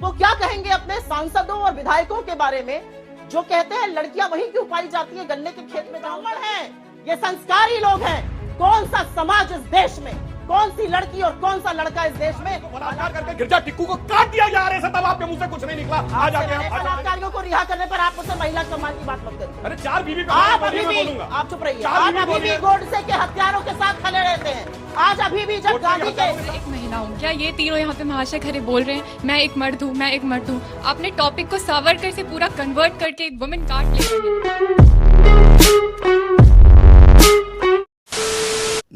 वो क्या कहेंगे अपने सांसदों और विधायकों के बारे में जो कहते हैं लड़कियां वहीं क्यों पाई जाती है गन्ने के खेत में। ब्राह्मण हैं, ये संस्कारी लोग हैं। कौन सा समाज इस देश में, कौन सी लड़की और कौन सा लड़का इस देश में बलात्कार करके गिरजा टिक्कू को काट दिया जा रहा है, तब आपके मुंह से कुछ नहीं निकला। आज आके बलात्कारियों को रिहा करने पर आप मुझसे महिला सम्मान की बात मत करिए। अरे चार बीवी आप अभी भी, आप चुप रहिए, आप अभी भी गोडसे के हथियारों के साथ खड़े रहते हैं। आज अभी भी जब गांधी के एक महिला हूँ, क्या ये तीनों यहाँ पे महाशय खड़े बोल रहे हैं मैं एक मर्द हूँ, मैं एक मर्द हूँ। आपने टॉपिक को सावरकर से पूरा कन्वर्ट करके एक वुमेन कार्ड ले।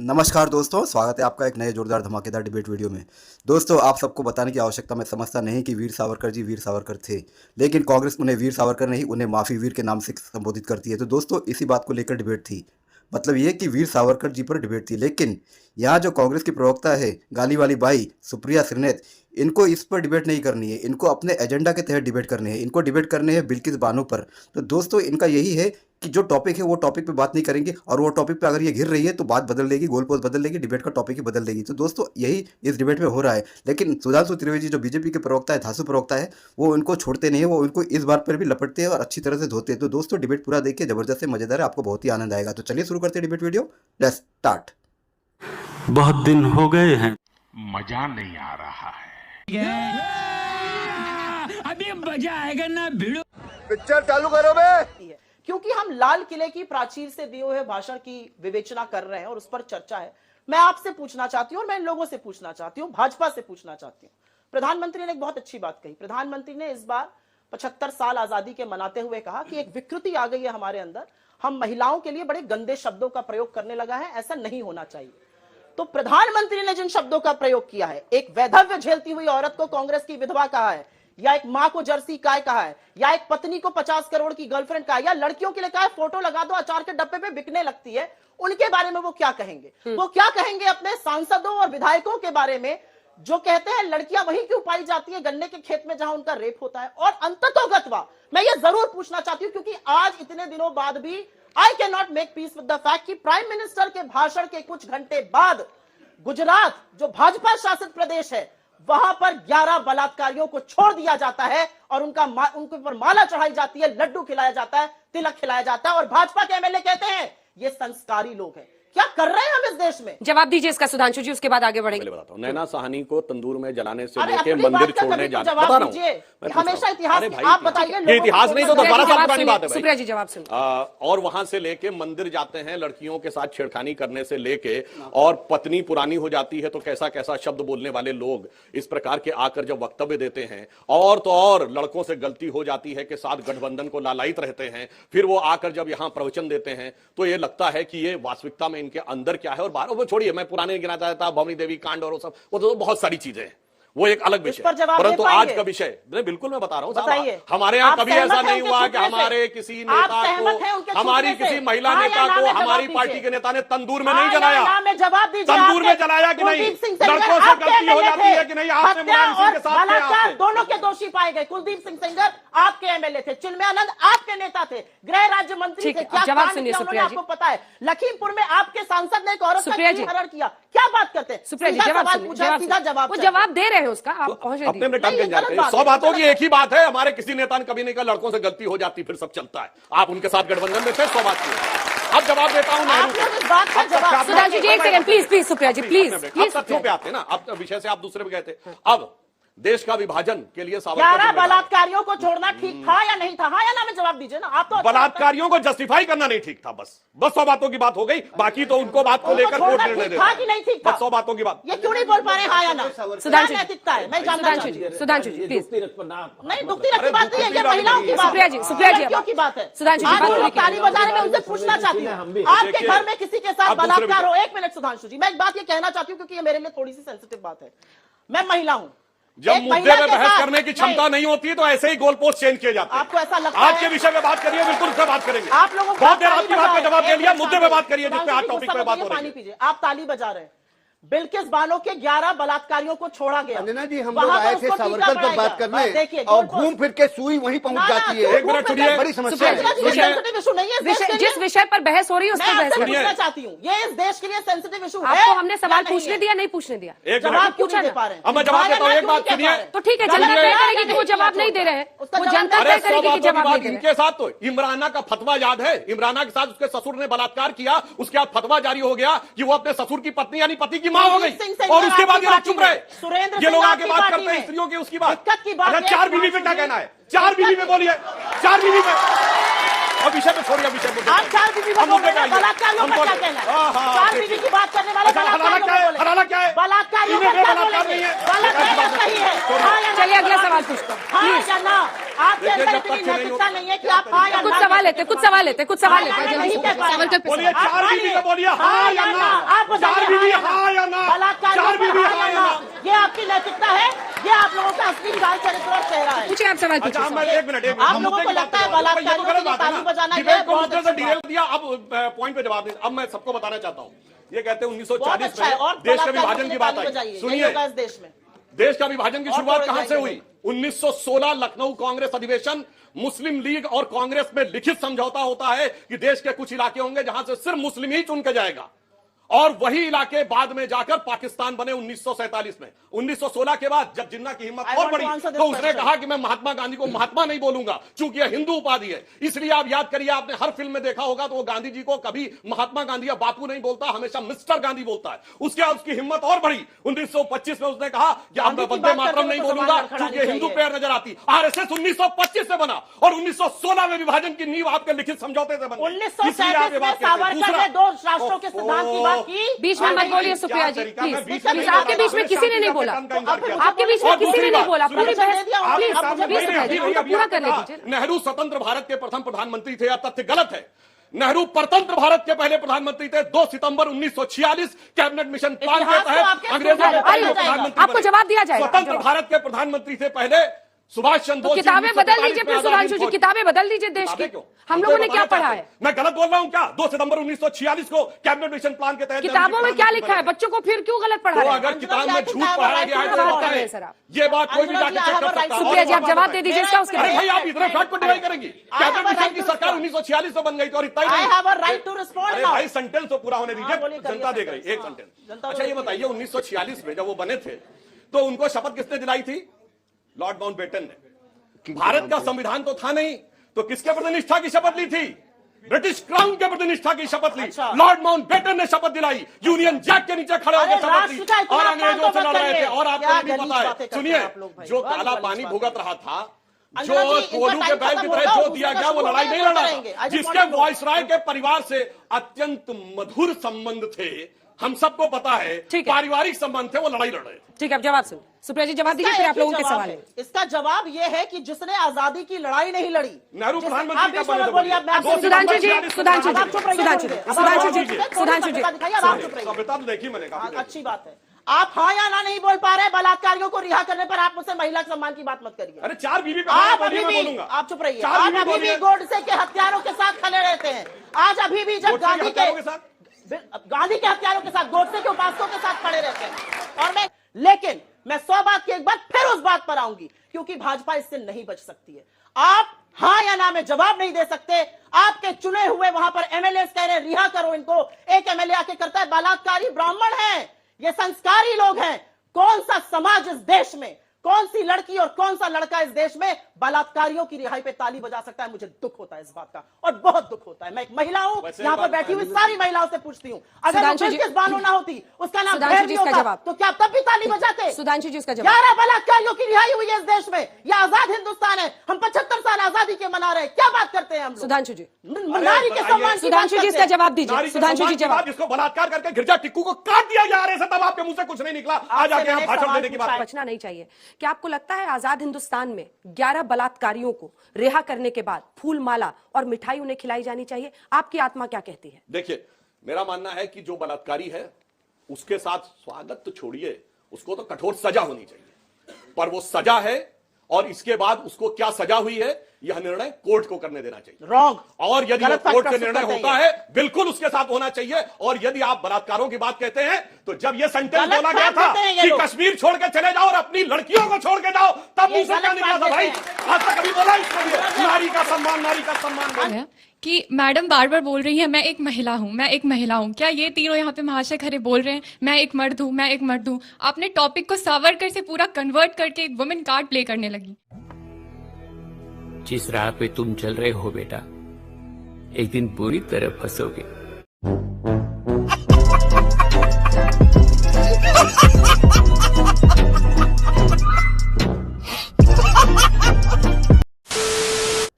नमस्कार दोस्तों, स्वागत है आपका एक नए जोरदार धमाकेदार डिबेट वीडियो में। दोस्तों, आप सबको बताने की आवश्यकता मैं समझता नहीं कि वीर सावरकर जी वीर सावरकर थे, लेकिन कांग्रेस उन्हें वीर सावरकर नहीं, उन्हें माफी वीर के नाम से संबोधित करती है। तो दोस्तों, इसी बात को लेकर डिबेट थी। मतलब ये कि वीर सावरकर जी पर डिबेट थी, लेकिन यहाँ जो कांग्रेस की प्रवक्ता है गाली वाली बाई सुप्रिया श्रीनेत, इनको इस पर डिबेट नहीं करनी है, इनको अपने एजेंडा के तहत डिबेट करनी है। इनको डिबेट करने हैं बिल्किस बानो पर। तो दोस्तों, इनका यही है कि जो टॉपिक है वो टॉपिक पे बात नहीं करेंगे, और वो टॉपिक पे अगर ये घिर रही है तो बात बदल लेगी, गोल पोस्ट बदल लेगी, डिबेट का टॉपिक ही बदल लेगी। तो दोस्तों, यही इस डिबेट में हो रहा है। लेकिन सुधांशु त्रिवेदी जो बीजेपी के प्रवक्ता है, धांसू प्रवक्ता है, वो उनको छोड़ते नहीं है, वो उनको इस बात पर भी लपटते हैं और अच्छी तरह से धोते हैं। तो दोस्तों, डिबेट पूरा देखिए, जबरदस्त से मजेदार है, आपको बहुत ही आनंद आएगा। तो चलिए शुरू करते हैं डिबेट वीडियो। Let's start. बहुत दिन हो गए हैं, मजा नहीं आ रहा है। अभी मजा आएगा ना भिड़ो। पिक्चर चालू करो बे। क्योंकि हम लाल किले की प्राचीर से दिए हुए भाषण की विवेचना कर रहे हैं और उस पर चर्चा है। मैं आपसे पूछना चाहती हूँ और मैं इन लोगों से पूछना चाहती हूँ, भाजपा से पूछना चाहती हूँ। प्रधानमंत्री ने एक बहुत अच्छी बात कही। प्रधानमंत्री ने इस बार 75 साल आजादी के मनाते हुए कहा कि एक विकृति आ गई है हमारे अंदर, हम महिलाओं के लिए बड़े गंदे शब्दों का प्रयोग करने लगा है, ऐसा नहीं होना चाहिए। तो प्रधानमंत्री ने जिन शब्दों का प्रयोग किया है, एक वैधव्य झेलती हुई औरत को कांग्रेस की विधवा कहा है, या एक मां को जर्सी गाय कहा है, या एक पत्नी को 50 करोड़ की गर्लफ्रेंड कहा है, या लड़कियों के लिए कहा है फोटो लगा दो अचार के डब्बे पे बिकने लगती है, उनके बारे में वो क्या कहेंगे? वो क्या कहेंगे अपने सांसदों और विधायकों के बारे में जो कहते हैं लड़कियां वहीं क्यों पाई जाती है गन्ने के खेत में जहां उनका रेप होता है? और अंततोगत्वा मैं ये जरूर पूछना चाहती हूं, क्योंकि आज इतने दिनों बाद भी I can not make peace with the fact कि प्राइम मिनिस्टर के भाषण के कुछ घंटे बाद गुजरात जो भाजपा शासित प्रदेश है, वहां पर 11 बलात्कारियों को छोड़ दिया जाता है और उनके ऊपर माला चढ़ाई जाती है, लड्डू खिलाया जाता है, तिलक खिलाया जाता है, और भाजपा के एमएलए कहते हैं ये संस्कारी लोग हैं। क्या कर रहे हैं हम इस देश में? जवाब दीजिए इसका सुधांशु जी, उसके बाद आगे बढ़ेंगे। बताता हूं, नैना साहनी को तंदूर में जलाने से अरे लेके अपनी मंदिर बात का छोड़ने कभी तो जाने, जवाब बता रहा दीजिए। हूं हमेशा इतिहास भाई, आप बताइए। ये इतिहास नहीं तो 12 साल पुरानी बात है भाई। सुप्रिया जी जवाब सुनिए। और वहां से लेके मंदिर जाते हैं, लड़कियों के साथ छेड़खानी करने से लेके, और पत्नी पुरानी हो जाती है तो कैसा कैसा शब्द बोलने वाले लोग इस प्रकार के आकर जब वक्तव्य देते हैं, और तो और लड़कों से गलती हो जाती है कि साथ गठबंधन को लालायित रहते हैं, फिर वो आकर जब यहां प्रवचन देते हैं तो ये लगता है कि ये वास्तविकता में इनके अंदर क्या है। और बाहर वो छोड़िए, मैं पुराने गिना चाहता था, भवनी देवी कांड और वो सब, वो तो बहुत सारी चीजें हैं, वो एक अलग विषय। परंतु आज का विषय बिल्कुल मैं बता रहा हूं, हमारे यहाँ कभी ऐसा नहीं हुआ कि हमारे किसी नेता को, हमारी किसी महिला नेता को हमारी पार्टी के नेता ने तंदूर में नहीं जलाया। तंदूर में जलाया कि नहीं? लड़कों से गलती हो जाती है कि नहीं? आपने मुलायम सिंह के साथ दोनों के दोषी पाए गए। कुलदीप सिंह सेंगर आपके एमएलए थे, चिन्मयानंद आपके नेता थे, गृह राज्य मंत्री थे। क्या जवाब सुनिए सुप्रिया जी। आपको पता है लखीमपुर में आपके सांसद ने एक औरत का हरण किया, क्या बात करते हैं? सुप्रिया जी जवाब वो जवाब दे रहे हैं उसका, आप पहुंचे अपने टाइम के जाते हैं। 100 बातों की एक ही बात है, हमारे किसी नेता ने कभी नहीं कहा लड़कों से गलती हो जाती फिर सब चलता है। आप उनके साथ गठबंधन में थे, 100 बात की। अब जवाब देता हूं सुधांशु जी, एक second please please Supriya ji please. तथ्यों पे आते हैं ना, अब विषय से आप दूसरे पे गए थे। अब देश का विभाजन के लिए 11 बलात्कारियों को छोड़ना ठीक था या नहीं था? हाँ या ना में जवाब दीजिए ना। आप तो बलात्कारियों को जस्टिफाई करना नहीं ठीक था, बस 100 बातों की बात हो गई, बाकी तो उनको बात को लेकर कोर्ट निर्णय देता है। नहीं ठीक था, 100 बातों की बात। ये क्यों नहीं बोल पा रहे हाँ या ना? सुधांशु नैतिकता है, मैं जानना चाहती हूं। सुधांशु जी प्लीज। नहीं, दुखती रखती बात नहीं है, ये महिलाओं की बात सुप्रिया जी, सुप्रिया जी की बात है। सुधांशु जी बात ताली बजा रहे, मैं उनसे पूछना चाहती हूँ, आपके घर में किसी के साथ बलात्कार हो? एक मिनट सुधांशु जी, मैं एक बात ये कहना चाहती हूँ क्योंकि ये मेरे लिए थोड़ी सी सेंसिटिव बात है। मैं महिला हूँ, जब मुद्दे में बहस करने की क्षमता नहीं होती तो ऐसे ही गोल पोस्ट चेंज किए जाते हैं। आपको ऐसा लगता है? आपके विषय में बात करिए, बिल्कुल उससे बात करेंगे। आप लोगों बहुत देर आपकी बात का जवाब दे लिया, मुद्दे में बात करिए जिस पे आज टॉपिक पे बात हो रही है। पानी पीजिए, आप ताली बजा रहे हैं। बिल्किस बानो के 11 बलात्कारियों को छोड़ा गया। अंजना जी, हम वहां लोग पर आए थे उसको सावरकर टीका पर पड़ाएगा। बात करने देखिए, और गोल्ड घूम फिर के सुई वहीं पहुंच ना, जाती है। एक मिनट सुनिए, बड़ी समस्या है। सेंसिटिव इशू नहीं है इस देश के लिए। जिस विषय पर बहस हो रही है उस मैं पर बहस आपसे करिए। पूछना चाहती हूँ, ये इस देश के लिए सेंसिटिव इशू है? आपको हमने सवाल या नहीं पूछने है? दिया, नहीं पूछने दिया? एक जवाब मिनट क्यों नहीं दे पूछा पा रहे हैं? अब मैं जवाब देता हूं, एक बात क्यों नहीं कह सुनिए। पा रहे? तो ठीक है, जनता जनता तय करेगी कि वो नहीं किया जवाब नहीं छोड़ दे रहे हैं। उसका वो जवाब जनता नहीं तय अरे दे करेगी कि 100 जवाब बात नहीं दे रहे हैं। इनके साथ तो इमराना का फतवा याद है, इमराना के साथ उसके ससुर ने बलात्कार किया, उसके बाद फतवा जारी हो गया कि वो अपने ससुर की पत्नी यानी पति की मां हो गई, सुरेंद्र सिंह और उसके बाद आपकी ये लोग पार्टी चुप में, रहे। सुरेंद्र ये सिंह लोग आके आपकी बात पार्टी करते हैं में। स्त्रियों की, उसकी बात। दिक्कत की बात अच्छा, है, 4 बीवी पे क्या कहना है? 4 बीवी पे बोलिए, 4 बीवी पे। अब विषय पे छोड़िए, विषय पे आप 4 बीवी को बोल रहे हैं, बलात्कारियों का क्या कहना है? 4 बीवी की बात करने वाले हलाला क्या है? हलाला क्या है? बलात्कारियों का इन्हें क्या बलात्कार बोलेंगे? नहीं है। बलात्कार सही है। हाँ या ना? चलिए अगला सवाल पूछता हूँ। हाँ या ना? आपके देखिए, अंदर जब इतनी तक नहीं नैतिकता होता- नहीं है कि आप हाँ या कुछ ना सवाल लेते, कुछ सवाल लेते, कुछ सवाल लेते। नहीं कह पा रहे हैं। बोलिए, 4 बीवी पे बोलिए हाँ या ना? आप बताइए, 4 बीवी हाँ या ना? बलात्कारियों 4 पर बीवी हाँ हाँ या या ना? ना? ये आपकी नैतिकता है? ये आप लोगों का असली चाल चरित्र और चेहरा है? पूछिए, आप सवाल अच्छा, पूछिए। मैं एक मिनट आप लोगों को लगता है बलात्कारियों के लिए ताली बजाना ये डिबेट को बहुत मुद्दे से अच्छी डिरेल बात है। दिया। अब पॉइंट पे जवाब दें। अब मैं सबको बताना चाहता हूँ, ये कहते हैं बहुत 1940 अच्छा है। और में देश के बलात्कारियों विभाजन के की लिए बात ताली आई। बजाइए। यही सुनिए, होगा इस देश में। देश का विभाजन की और शुरुआत थोड़े कहां से जाएंगे हुई? 1916 लखनऊ कांग्रेस अधिवेशन। मुस्लिम लीग और कांग्रेस में लिखित समझौता होता है कि देश के कुछ इलाके होंगे जहां से सिर्फ मुस्लिम ही चुन के जाएगा, और वही इलाके बाद में जाकर पाकिस्तान बने 1947 में। 1916 के बाद जब जिन्ना की हिम्मत I और want बढ़ी to answer this तो उसने question. कहा कि मैं महात्मा गांधी को महात्मा नहीं बोलूंगा, क्योंकि यह हिंदू उपाधि है। इसलिए आप याद करिए, आपने हर फिल्म में देखा होगा तो वो गांधी जी को कभी महात्मा गांधी या बापू नहीं बोलता, हमेशा मिस्टर गांधी बोलता है। उसके बाद उसकी हिम्मत और बढ़ी। 1925 में उसने कहा कि अब मैं गांधी की वंदे बात मातरम करते नहीं हुए तो बोलूंगा सवाल खड़ा क्योंकि नहीं हिंदू चाहिए। पैर नजर आती। आरएसएस 1925 से बना और 1916 में विभाजन की नींव आपके लिखित समझौते से बनी। इसलिए आप 1937 ये में बात कहते हैं। सावरकर ने 2 राष्ट्रों के सिद्धांत की बात की। बीच में मत बोलिए सुप्रिया जी, प्लीज प्लीज। आपके बीच में किसी ने नहीं बोला, आपके बीच में किसी ने नहीं बोला। पूरी बहस प्लीज प्लीज सुप्रिया जी, उनको पूरा करने दीजिए। नेहरू स्वतंत्र भारत के प्रथम प्रधानमंत्री थे, यह तथ्य गलत है। नेहरू परतंत्र भारत के पहले प्रधानमंत्री थे। 2 सितंबर 1946 कैबिनेट मिशन प्लान के इतिहास तो तहत आपके अंग्रेजों के स्कूल में पहले पढ़ाया प्रधानमंत्री आपको बने। जवाब दिया जाएगा। स्वतंत्र भारत के प्रधानमंत्री थे पहले सुभाष चंद्र तो बोस। किताबें बदल दीजिए फिर सुधांशु जी, किताबें बदल दीजिए देश की। हम लोगों ने क्या पढ़ा है? मैं गलत बोल रहा हूं क्या? 2 सितंबर 1946 को कैबिनेट मिशन प्लान के तहत किताबों में क्या लिखा है? बच्चों को फिर क्यों गलत पढ़ा तो रहे हैं? अगर किताब में झूठ पढ़ाया गया है तो सवाल कर बताएं। रहे हैं सर आप। ये बात कोई भी जाके चेक कर सकता है। सुप्रिया जी, आप जवाब दे दीजिए इसका, उसके अरे बाद भाई, आप इतने फैक्ट को डिनाई करेंगी? कैबिनेट मिशन की सरकार 1946 में बन गई थी और इतना ही आई नहीं। Have a right to respond अरे नाउ। भाई, सेंटेंस तो पूरा होने दीजिए, बोलिए, करिए जनता देख रही है। एक sentence। सेंटेंस। जनता अच्छा, ये बताइए 1946 में जब वो बने थे तो उनको शपथ किसने दिलाई थी? लॉर्ड माउंटबेटन ने। भारत का संविधान तो था नहीं, तो किसके प्रति निष्ठा की शपथ ली थी? ब्रिटिश क्राउन के प्रति निष्ठा की शपथ ली। अच्छा। लॉर्ड माउंटबेटन ने शपथ दिलाई, यूनियन जैक के नीचे खड़े होकर अरे शपथ ली राष्ट्र का इतना और अंग्रेजों से अपमान लड़ रहे करिए। थे। और आपको क्या ये भी गलीज पता है, बातें करते सुनिए, हैं आप लोग भाई, जो बड़ी काला गलीज पानी बातें। भुगत रहा था, जो अंजना जी, कोलू इनका के टाइम बैल की खत्म तरह होगा, जो दिया दूसरे गया का वो शुरू लड़ाई होगा, नहीं लड़ा करेंगे। था, I just जिसके want to know। वॉइसराय के परिवार से अत्यंत मधुर संबंध थे, हम सबको पता है। ठीक है। पारिवारिक संबंध थे, वो लड़ाई लड़ रहे थे। ठीक है, अब जवाब सुन। सुप्रिया जी जवाब दीजिए, इसका फिर एक आप ही लोगों के जवाब सवाल है। है। इसका जवाब यह है कि जिसने आजादी की लड़ाई नहीं लड़ी, नेहरू जिस- प्रधानमंत्री आप कब बीच में बने मत थे? बोलिए, आप मैं आपसे- सुधांशु जी, सुधांशु अब आप जी, चुप रहिए, सुधांशु थोड़ी जी, देर। अब सुधांशु आप जी, थोड़ी सी सुधांशु जी। सभ्यता दिखाइए, अब आप चुप रहिए। सभ्यता तो देखी मैंने काफी देर। अच्छी बात है। आप हाँ या ना नहीं बोल पा रहे बलात्कारियों को रिहा करने पर, आप मुझसे महिला सम्मान की बात मत करिए। अरे 4 बीवी पे आप बोलिए, अभी मैं भी, बोलूंगा। आप चुप रहिए, 4 आप बीवी अभी भी बोलिए। गोडसे के हत्यारों के साथ खड़े रहते हैं। आज अभी भी जब गोडसे के गांधी हत्यारों के साथ? गांधी के हत्यारों के साथ, गोडसे के उपासकों के साथ खड़े रहते हैं। और लेकिन मैं 100 बात की एक बार फिर उस बात पर आऊंगी, क्योंकि भाजपा इससे नहीं बच सकती है। आप हाँ या ना में जवाब नहीं दे सकते। आपके चुने हुए वहां पर एमएलए कह रहे हैं रिहा करो इनको। एक एमएलए आके करता है बलात्कारी ब्राह्मण है, ये संस्कारी लोग हैं। कौन सा समाज इस देश में, कौन सी लड़की और कौन सा लड़का इस देश में बलात्कारियों की रिहाई पे ताली बजा सकता है? मुझे दुख होता है इस बात का, और बहुत दुख होता है। मैं एक महिला हूं, वैसे यहां पर बात बैठी हुई सारी महिलाओं से पूछती हूं, अगर वो सुधांशु जी- बिल्किस बानो ना होती, उसका नाम सुधांशु खैर जी नहीं इसका होता, जवाब। तो क्या आप तब भी ताली बजाते? सुधांशु जी इसका जवाब। 11 बलात्कारियों की रिहाई हुई है इस देश में। यह आजाद हिंदुस्तान है, हम 75 साल आजादी के मना रहे हैं। क्या बात करते हैं हम लोग? सुधांशु जी, नारी के सम्मान की बात सुधांशु जी करते इसका हैं। जवाब दीजिए। नारी के सुधांशु जी सम्मान की जवाब। बात, जिसको बलात्कार करके गिरजा टिक्कू को काट दिया जा रहा है, तब आपके मुंह से कुछ नहीं निकला। आज आके मैंने आप भाषण सवाल देने की पूछा बात है। बचना नहीं चाहिए। क्या आपको लगता है आजाद हिंदुस्तान में 11 बलात्कारियों को रिहा करने के बाद फूल माला और मिठाई उन्हें खिलाई जानी चाहिए? आपकी आत्मा क्या कहती है? देखिए, मेरा मानना है कि जो बलात्कारी है उसके साथ स्वागत तो छोड़िए, उसको तो कठोर सजा होनी चाहिए। पर वो सजा है और इसके बाद उसको क्या सजा हुई है यह निर्णय कोर्ट को करने देना चाहिए। रॉन्ग। और यदि गलत कोर्ट फैक्ट से निर्णय प्रस्तुत होता करते है बिल्कुल उसके साथ होना चाहिए। और यदि आप बलात्कारों की बात कहते हैं तो जब यह सेंटेंस गलत बोला गया फैक्ट था देते हैं ये कि लोग। कश्मीर छोड़ के चले जाओ और अपनी लड़कियों को छोड़ के जाओ, तब ये मुंह से क्या गलत निकला था फैक्ट भाई? देते आज तक कभी बोला इसके लिए नारी का सम्मान है कि मैडम बार बार बोल रही है मैं एक महिला हूँ, मैं एक महिला हूँ। क्या ये तीनों यहाँ पे महाशय खड़े बोल रहे हैं मैं एक मर्द हूँ, मैं एक मर्द हूँ? आपने टॉपिक को सावरकर से पूरा कन्वर्ट करके एक वुमेन कार्ड प्ले करने लगी। जिस राह पे तुम चल रहे हो बेटा, एक दिन पूरी तरह फंसोगे।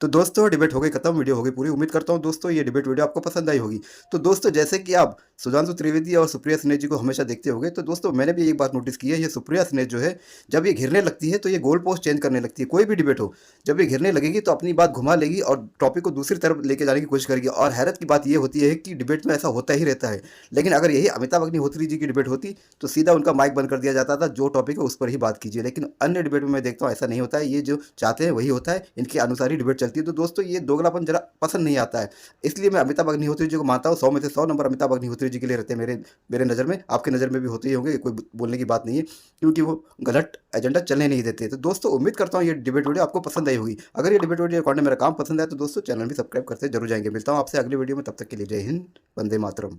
तो दोस्तों डिबेट हो गई खत्म, वीडियो हो गई पूरी। उम्मीद करता हूँ दोस्तों ये डिबेट वीडियो आपको पसंद आई होगी। तो दोस्तों जैसे कि आप सुधांशु त्रिवेदी और सुप्रिया सिन्हा जी को हमेशा देखते होंगे, तो दोस्तों मैंने भी एक बात नोटिस की है, ये सुप्रिया सिन्हा जो है जब ये घिरने लगती है तो ये गोल पोस्ट चेंज करने लगती है। कोई भी डिबेट हो जब ये घिरने लगेगी तो अपनी बात घुमा लेगी और टॉपिक को दूसरी तरफ लेके जाने की कोशिश करेगी। और हैरत की बात ये होती है कि डिबेट में ऐसा होता ही रहता है। लेकिन अगर यही अमिताभ अग्निहोत्री जी की डिबेट होती तो सीधा उनका माइक बंद कर दिया जाता था, जो टॉपिक है उस पर ही बात कीजिए। लेकिन अन्य डिबेट में मैं देखता हूँ ऐसा नहीं होता है, ये जो चाहते हैं वही होता है, इनके अनुसार ही डिबेट चलती है। तो दोस्तों ये दोगलापन जरा पसंद नहीं आता है, इसलिए मैं अमिताभ अग्निहोत्री जी को मानता हूँ। 100 में से 100 नंबर अमिताभ अग्निहोत्री जी के लिए रहते हैं मेरे नज़र में। आपकी नज़र में भी होते ही होंगे, कोई बोलने की बात नहीं है, क्योंकि वो गलत एजेंडा चलने नहीं देते। तो दोस्तों उम्मीद करता हूँ ये डिबेट वीडियो आपको पसंद आई होगी। अगर ये डिबेट वीडियो रिकॉर्ड में मेरा काम पसंद आया तो दोस्तों चैनल भी सब्सक्राइब करते जरूर जाएंगे। मिलता हूँ आपसे अगले वीडियो में, तब तक के लिए जय हिंद, वंदे मातरम।